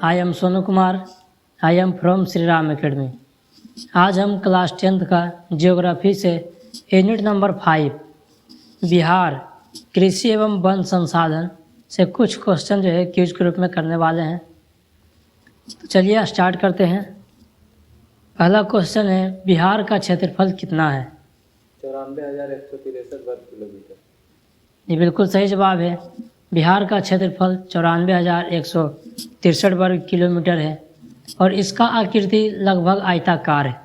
I am Sonu Kumar. I am from Shri Ram academy. आज हम class 10th का ज्योग्राफी से यूनिट नंबर 5 बिहार कृषि एवं वन संसाधन से कुछ क्वेश्चन जो है क्विज के रूप में करने वाले हैं। तो चलिए स्टार्ट करते हैं। पहला क्वेश्चन है, बिहार का क्षेत्रफल कितना है? 94,163 वर्ग किलोमीटर। ये बिल्कुल सही जवाब है। बिहार का क्षेत्रफल 94,163 वर्ग किलोमीटर है और इसका आकृति लगभग आयताकार है।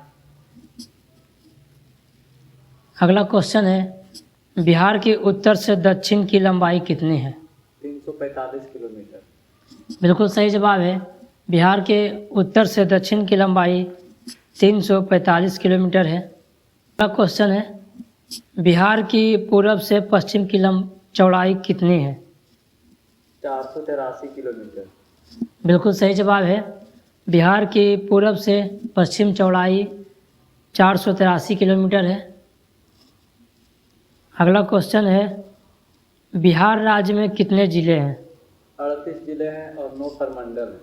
अगला क्वेश्चन है, बिहार के उत्तर से दक्षिण की लंबाई कितनी है? 345 किलोमीटर। बिल्कुल सही जवाब है। बिहार के उत्तर से दक्षिण की लंबाई 345 किलोमीटर है। अगला क्वेश्चन है, बिहार की पूरब से पश्चिम की चौड़ाई कितनी है? 483 किलोमीटर। बिल्कुल सही जवाब है। बिहार की पूरब से पश्चिम चौड़ाई 483 किलोमीटर है। अगला क्वेश्चन है, बिहार राज्य में कितने ज़िले हैं? 38 जिले हैं और 9 प्रमंडल हैं।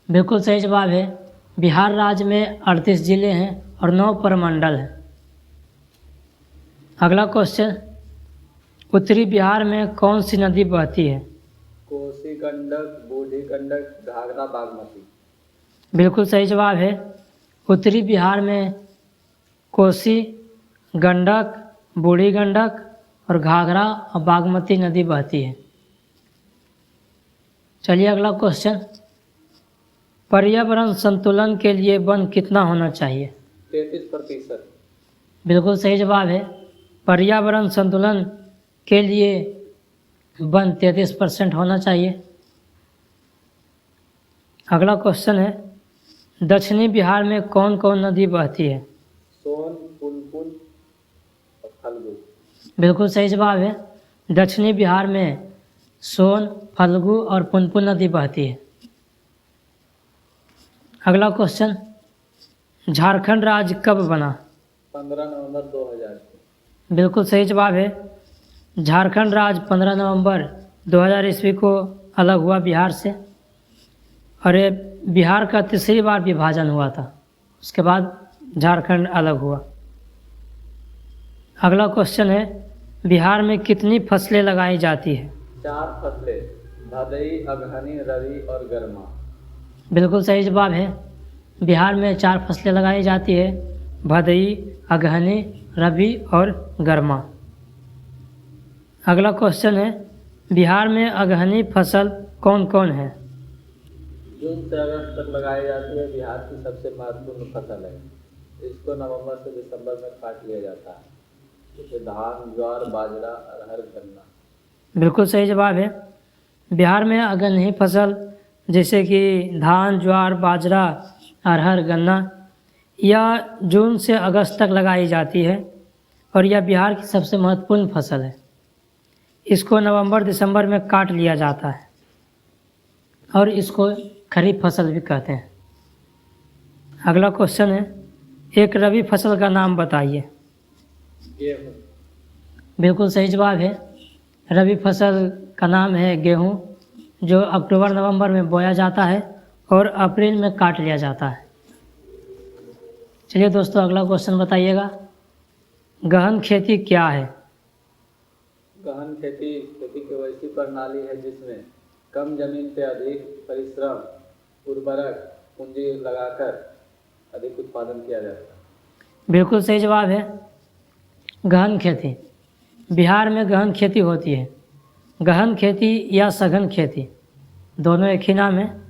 बिल्कुल सही जवाब है। बिहार राज्य में 38 जिले हैं और 9 प्रमंडल हैं। अगला क्वेश्चन, उत्तरी बिहार में कौन सी नदी बहती है? कोसी, गंडक, बूढ़ी गंडक, घाघरा, बागमती। बिल्कुल सही जवाब है। उत्तरी बिहार में कोसी, गंडक, बूढ़ी गंडक और घाघरा और बागमती नदी बहती है। चलिए अगला क्वेश्चन, पर्यावरण संतुलन के लिए वन कितना होना चाहिए? 33%। बिल्कुल सही जवाब है। पर्यावरण संतुलन के लिए वन 33% होना चाहिए। अगला क्वेश्चन है, दक्षिणी बिहार में कौन कौन नदी बहती है? सोन, पुनपुन और फल्गु। बिल्कुल सही जवाब है। दक्षिणी बिहार में सोन, फल्गु और पुनपुन नदी बहती है। अगला क्वेश्चन, झारखंड राज्य कब बना? 15 नवंबर 2000। बिल्कुल सही जवाब है। झारखंड राज्य 15 नवंबर 2000 ईस्वी को अलग हुआ बिहार से और ये बिहार का तीसरी बार विभाजन हुआ था। उसके बाद झारखंड अलग हुआ। अगला क्वेश्चन है, बिहार में कितनी फसलें लगाई जाती है? 4 फसलें, भदई, अगहनी, रबी और गर्मा। बिल्कुल सही जवाब है। बिहार में 4 फसलें लगाई जाती है, भदई, अगहनी, रबी और गर्मा। अगला क्वेश्चन है, बिहार में अगहनी फसल कौन कौन है? जून से अगस्त तक लगाई जाती है। बिहार की सबसे महत्वपूर्ण फसल है। इसको नवंबर से दिसंबर में काट लिया जाता है। जैसे धान, ज्वार, बाजरा, अरहर, गन्ना। बिल्कुल सही जवाब है। बिहार में अगहनी फसल जैसे कि धान, ज्वार, बाजरा, अरहर, गन्ना यह जून से अगस्त तक लगाई जाती है और यह बिहार की सबसे महत्वपूर्ण फसल है। इसको नवंबर दिसंबर में काट लिया जाता है और इसको खरीफ फसल भी कहते हैं। अगला क्वेश्चन है, एक रबी फसल का नाम बताइए। गेहूं। बिल्कुल सही जवाब है। रबी फसल का नाम है गेहूं, जो अक्टूबर नवंबर में बोया जाता है और अप्रैल में काट लिया जाता है। चलिए दोस्तों अगला क्वेश्चन बताइएगा, गहन खेती क्या है? गहन खेती की वैसी प्रणाली है जिसमें कम जमीन पे अधिक परिश्रम, उर्वरक, पूंजी लगाकर अधिक उत्पादन किया जाता है। बिल्कुल सही जवाब है। गहन खेती, बिहार में गहन खेती होती है। गहन खेती या सघन खेती दोनों एक ही नाम है।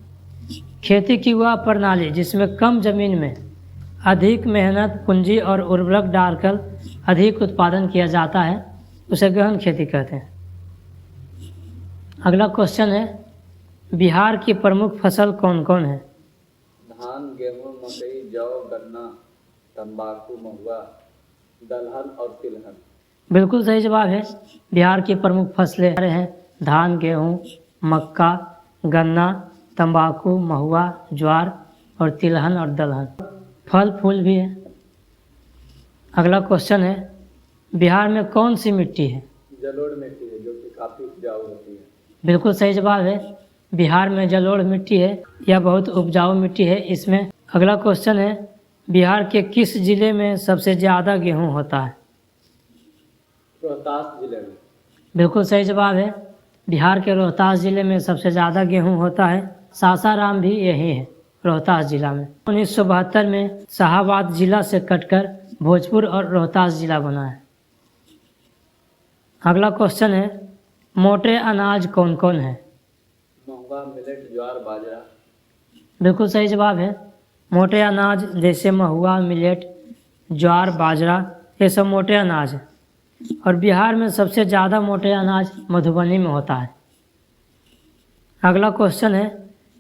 खेती की वह प्रणाली जिसमें कम जमीन में अधिक मेहनत, पूंजी और उर्वरक डालकर अधिक उत्पादन किया जाता है, उसे गहन खेती कहते हैं। अगला क्वेश्चन है, बिहार की प्रमुख फसल कौन कौन है? धान, गेहूं, मकई, जौ, गन्ना, तंबाकू, महुआ, दलहन और तिलहन। बिल्कुल सही जवाब है। बिहार की प्रमुख फसलें हैं धान, गेहूं, मक्का, गन्ना, तंबाकू, महुआ, ज्वार और तिलहन और दलहन। फल फूल भी है। अगला क्वेश्चन है, बिहार में कौन सी मिट्टी है? जलोढ़ मिट्टी है जो कि काफी उपजाऊ होती है। बिल्कुल सही जवाब है। बिहार में जलोढ़ मिट्टी है या बहुत उपजाऊ मिट्टी है इसमें। अगला क्वेश्चन है, बिहार के किस जिले में सबसे ज़्यादा गेहूँ होता है? रोहतास जिले में। बिल्कुल सही जवाब है। बिहार के रोहतास जिले में सबसे ज़्यादा गेहूँ होता है। सासाराम भी यही है, रोहतास जिला में। 1972 में शाहाबाद जिला से कटकर भोजपुर और रोहतास जिला बना है। अगला क्वेश्चन है, मोटे अनाज कौन कौन है? महुआ, मिलेट, ज्वार, बाजरा। बिल्कुल सही जवाब है। मोटे अनाज जैसे महुआ, मिलेट, ज्वार, बाजरा ये सब मोटे अनाज हैं। और बिहार में सबसे ज़्यादा मोटे अनाज मधुबनी में होता है। अगला क्वेश्चन है,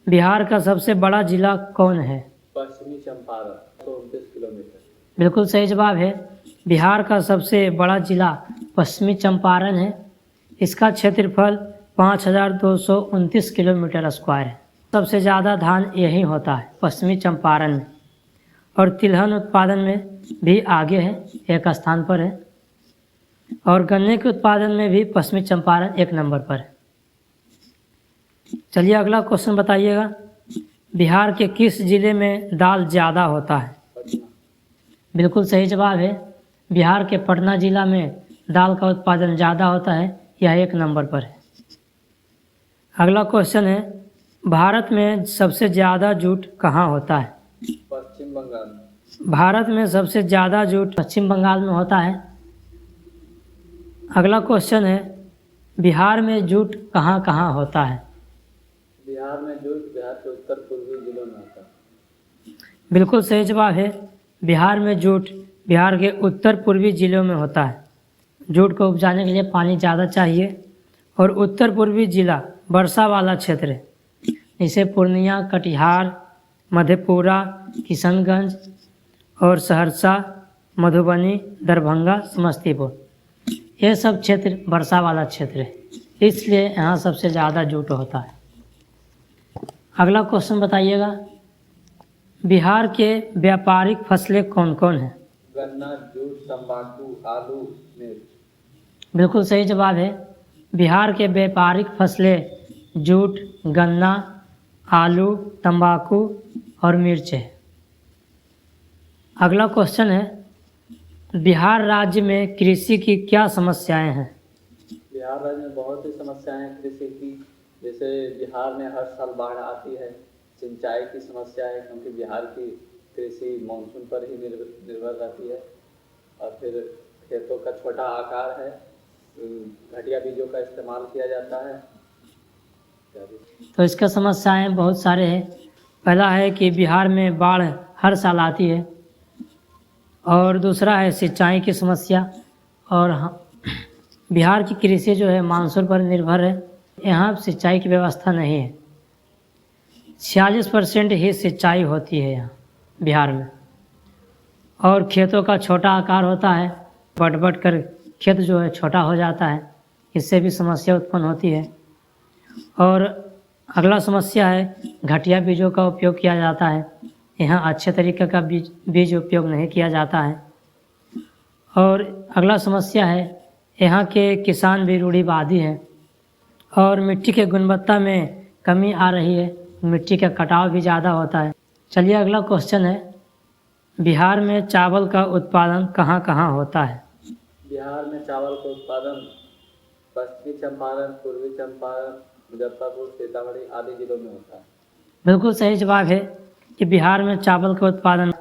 बिहार का सबसे बड़ा जिला कौन है? पश्चिमी चंपारण, 129 किलोमीटर। बिल्कुल सही जवाब है। बिहार का सबसे बड़ा जिला पश्चिमी चंपारण है। इसका क्षेत्रफल 5229 किलोमीटर स्क्वायर है। सबसे ज़्यादा धान यही होता है पश्चिमी चंपारण में। और तिलहन उत्पादन में भी आगे है, एक स्थान पर है। और गन्ने के उत्पादन में भी पश्चिमी चंपारण 1 नंबर पर है। चलिए अगला क्वेश्चन बताइएगा, बिहार के किस जिले में दाल ज़्यादा होता है? पटना। बिल्कुल सही जवाब है। बिहार के पटना जिला में दाल का उत्पादन ज़्यादा होता है, यह 1 नंबर पर है। अगला क्वेश्चन है, भारत में सबसे ज़्यादा जूट कहाँ होता है? पश्चिम बंगाल। भारत में सबसे ज़्यादा जूट पश्चिम बंगाल में होता है। अगला क्वेश्चन है, बिहार में जूट कहाँ कहाँ होता है? बिहार में जूट बिहार के उत्तर पूर्वी जिलों में होता है। बिल्कुल सही जवाब है। बिहार में जूट बिहार के उत्तर पूर्वी जिलों में होता है। जूट को उपजाने के लिए पानी ज़्यादा चाहिए। और उत्तर पूर्वी जिला वर्षा वाला क्षेत्र है, जैसे पूर्णिया, कटिहार, मधेपुरा, किशनगंज और सहरसा, मधुबनी, दरभंगा, समस्तीपुर, ये सब क्षेत्र वर्षा वाला क्षेत्र है, इसलिए यहाँ सबसे ज़्यादा जूट होता है। अगला क्वेश्चन बताइएगा, बिहार के व्यापारिक फसलें कौन कौन हैं? गन्ना, जूट, तंबाकू, आलू, मिर्च। बिल्कुल सही जवाब है। बिहार के व्यापारिक फसलें जूट, गन्ना, आलू, तंबाकू और मिर्च है। अगला क्वेश्चन है, बिहार राज्य में कृषि की क्या समस्याएं हैं? बिहार राज्य में बहुत सी समस्याएं हैं कृषि की। जैसे बिहार में हर साल बाढ़ आती है। सिंचाई की समस्या है, क्योंकि बिहार की कृषि मानसून पर ही निर्भर रहती है। और फिर खेतों का छोटा आकार है, घटिया बीजों का इस्तेमाल किया जाता है। तो इसका समस्याएं बहुत सारे हैं। पहला है कि बिहार में बाढ़ हर साल आती है। और दूसरा है सिंचाई की समस्या। और बिहार की कृषि जो है मानसून पर निर्भर है, यहाँ सिंचाई की व्यवस्था नहीं है। 46% ही सिंचाई होती है यहाँ बिहार में। और खेतों का छोटा आकार होता है, बट कर खेत जो है छोटा हो जाता है, इससे भी समस्या उत्पन्न होती है। और अगला समस्या है घटिया बीजों का उपयोग किया जाता है, यहाँ अच्छे तरीके का बीज उपयोग नहीं किया जाता है। और अगला समस्या है यहाँ के किसान भी रूढ़िवादी हैं और मिट्टी के गुणवत्ता में कमी आ रही है, मिट्टी का कटाव भी ज़्यादा होता है। चलिए अगला क्वेश्चन है, बिहार में चावल का उत्पादन कहाँ कहाँ होता है? बिहार में चावल का उत्पादन पश्चिमी चंपारण, पूर्वी चंपारण, मुजफ्फरपुर, सीतामढ़ी आदि जिलों में होता है। बिल्कुल सही जवाब है कि बिहार में चावल का उत्पादन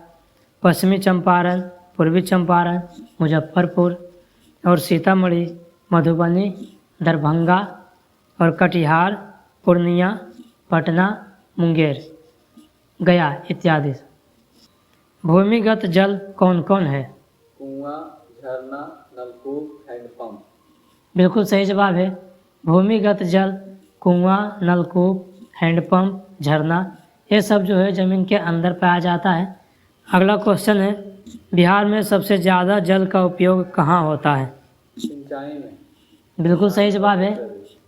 पश्चिमी चंपारण, पूर्वी चंपारण, मुजफ्फरपुर और सीतामढ़ी, मधुबनी, दरभंगा और कटिहार, पूर्णिया, पटना, मुंगेर, गया इत्यादि। भूमिगत जल कौन कौन है? कुआं, झरना, नलकूप, हैंडपंप। बिल्कुल सही जवाब है। भूमिगत जल कुआं, नलकूप, हैंडपंप, झरना ये सब जो है ज़मीन के अंदर पाया जाता है। अगला क्वेश्चन है, बिहार में सबसे ज़्यादा जल का उपयोग कहाँ होता है? सिंचाई में। बिल्कुल सही जवाब है।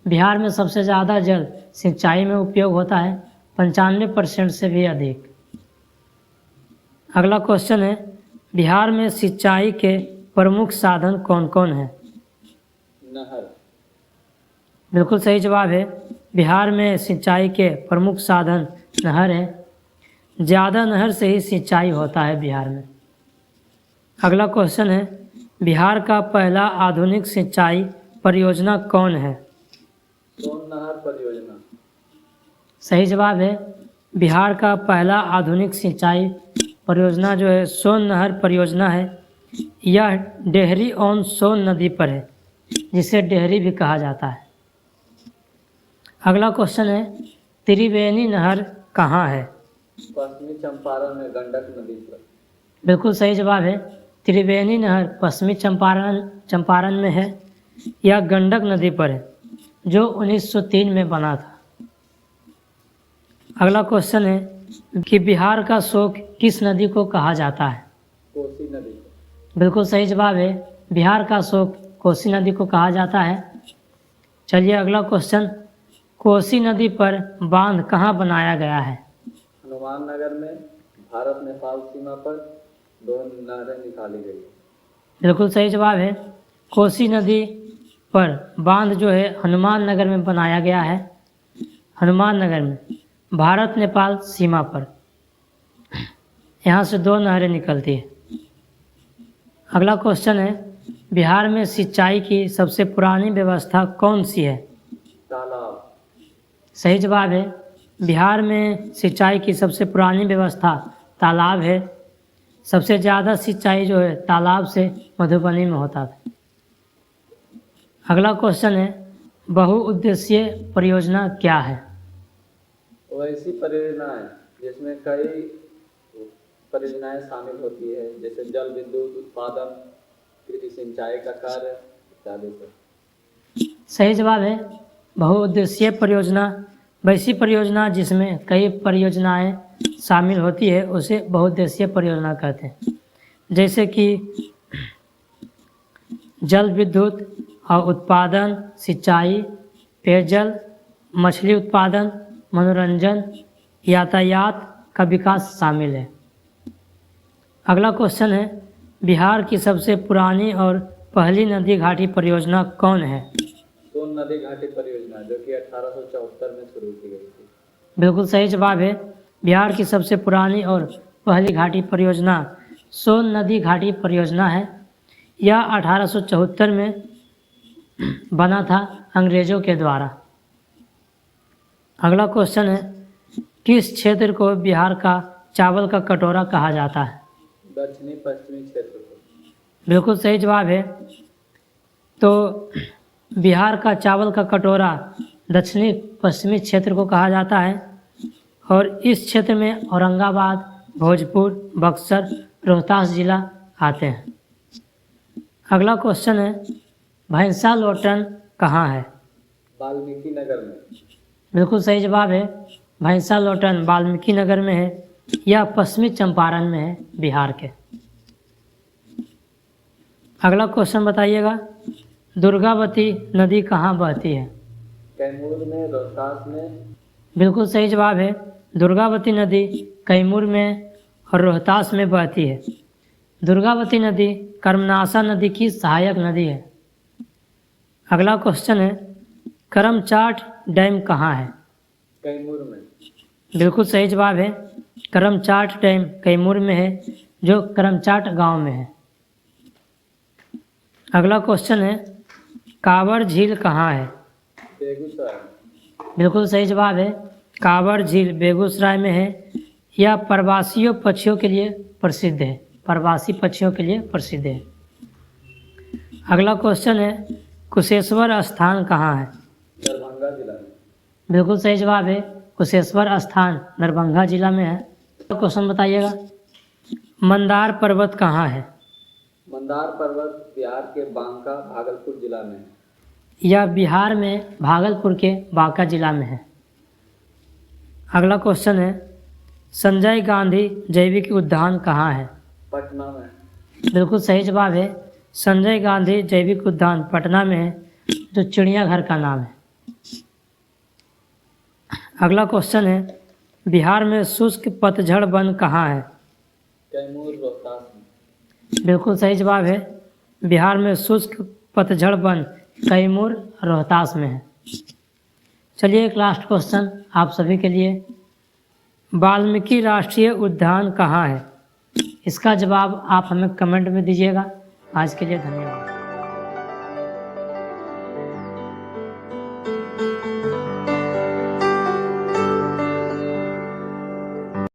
बिहार में सबसे ज़्यादा जल सिंचाई में उपयोग होता है, 95% से भी अधिक। अगला क्वेश्चन है, बिहार में सिंचाई के प्रमुख साधन कौन कौन हैं? नहर। बिल्कुल सही जवाब है। बिहार में सिंचाई के प्रमुख साधन नहर है। ज़्यादा नहर से ही सिंचाई होता है बिहार में। अगला क्वेश्चन है, बिहार का पहला आधुनिक सिंचाई परियोजना कौन है? सोन नहर परियोजना। सही जवाब है, बिहार का पहला आधुनिक सिंचाई परियोजना जो है सोन नहर परियोजना है। यह डेहरी ऑन सोन नदी पर है, जिसे डेहरी भी कहा जाता है। अगला क्वेश्चन है, त्रिवेणी नहर कहाँ है? पश्चिमी चंपारण में गंडक नदी पर। बिल्कुल सही जवाब है, त्रिवेणी नहर पश्चिमी चंपारण में है। यह गंडक नदी पर है, जो 1903 में बना था। अगला क्वेश्चन है कि बिहार का शोक किस नदी को कहा जाता है? कोसी नदी। बिल्कुल सही जवाब है, बिहार का शोक कोसी नदी को कहा जाता है। चलिए अगला क्वेश्चन, कोसी नदी पर बांध कहाँ बनाया गया है? हनुमान नगर में भारत नेपाल सीमा पर दो नहरें निकाली गई। बिल्कुल सही जवाब है, कोसी नदी पर बांध जो है हनुमान नगर में बनाया गया है। हनुमान नगर में भारत नेपाल सीमा पर यहाँ से दो नहरें निकलती है। अगला क्वेश्चन है, बिहार में सिंचाई की सबसे पुरानी व्यवस्था कौन सी है? तालाब। सही जवाब है, बिहार में सिंचाई की सबसे पुरानी व्यवस्था तालाब है। सबसे ज़्यादा सिंचाई जो है तालाब से मधुबनी में होता था। अगला क्वेश्चन है, बहुउद्देशीय परियोजना क्या है? वो ऐसी परियोजना है जिसमें कई परियोजनाएं शामिल होती है, जैसे जल विद्युत उत्पादन, कृषि सिंचाई का कार्य इत्यादि पर। सही जवाब है, बहुउद्देशीय परियोजना वैसी परियोजना जिसमें कई परियोजनाएं शामिल होती है उसे बहुउद्देशीय परियोजना कहते हैं। जैसे कि जल विद्युत और उत्पादन, सिंचाई, पेयजल, मछली उत्पादन, मनोरंजन, यातायात का विकास शामिल है। अगला क्वेश्चन है, बिहार की सबसे पुरानी और पहली नदी घाटी परियोजना कौन है? सोन नदी घाटी परियोजना, जो कि 1874 में शुरू की गई थी। बिल्कुल सही जवाब है, बिहार की सबसे पुरानी और पहली घाटी परियोजना सोन नदी घाटी परियोजना है। यह 1874 में बना था अंग्रेजों के द्वारा। अगला क्वेश्चन है, किस क्षेत्र को बिहार का चावल का कटोरा कहा जाता है? दक्षिणी पश्चिमी क्षेत्र को। बिल्कुल सही जवाब है, तो बिहार का चावल का कटोरा दक्षिणी पश्चिमी क्षेत्र को कहा जाता है। और इस क्षेत्र में औरंगाबाद, भोजपुर, बक्सर, रोहतास जिला आते हैं। अगला क्वेश्चन है, भैंसा लोटन कहाँ है? वाल्मीकि नगर में। बिल्कुल सही जवाब है, भैंसा लोटन वाल्मीकि नगर में है। यह पश्चिमी चंपारण में है बिहार के। अगला क्वेश्चन बताइएगा, दुर्गावती नदी कहाँ बहती है? कैमूर में, रोहतास में। बिल्कुल सही जवाब है, दुर्गावती नदी कैमूर में और रोहतास में बहती है। दुर्गावती नदी कर्मनाशा नदी की सहायक नदी है। अगला क्वेश्चन है, करमचाट डैम कहाँ है? कैमूर में। बिल्कुल सही जवाब है, करमचाट डैम कैमूर में है, जो करमचाट गांव में है। अगला क्वेश्चन है, कांवर झील कहाँ है? बेगूसराय। बिल्कुल सही जवाब है, कांवर झील बेगूसराय में है। यह प्रवासियों पक्षियों के लिए प्रसिद्ध है, प्रवासी पक्षियों के लिए प्रसिद्ध है। अगला क्वेश्चन है, कुशेश्वर स्थान कहाँ है? दरभंगा जिला में। बिल्कुल सही जवाब है, कुशेश्वर स्थान दरभंगा जिला में है। क्वेश्चन बताइएगा, मंदार पर्वत कहाँ है? मंदार पर्वत बिहार के बांका, भागलपुर जिला में है। यह बिहार में भागलपुर के बांका जिला में है। अगला क्वेश्चन है, संजय गांधी जैविक उद्यान कहाँ है? पटना में। बिल्कुल सही जवाब है, संजय गांधी जैविक उद्यान पटना में है, जो चिड़ियाघर का नाम है। अगला क्वेश्चन है, बिहार में शुष्क पतझड़ वन कहाँ है? कैमूर, रोहतास में। बिल्कुल सही जवाब है, बिहार में शुष्क पतझड़ वन कैमूर रोहतास में है। चलिए एक लास्ट क्वेश्चन आप सभी के लिए, वाल्मीकि राष्ट्रीय उद्यान कहाँ है? इसका जवाब आप हमें कमेंट में दीजिएगा। आज के लिए धन्यवाद।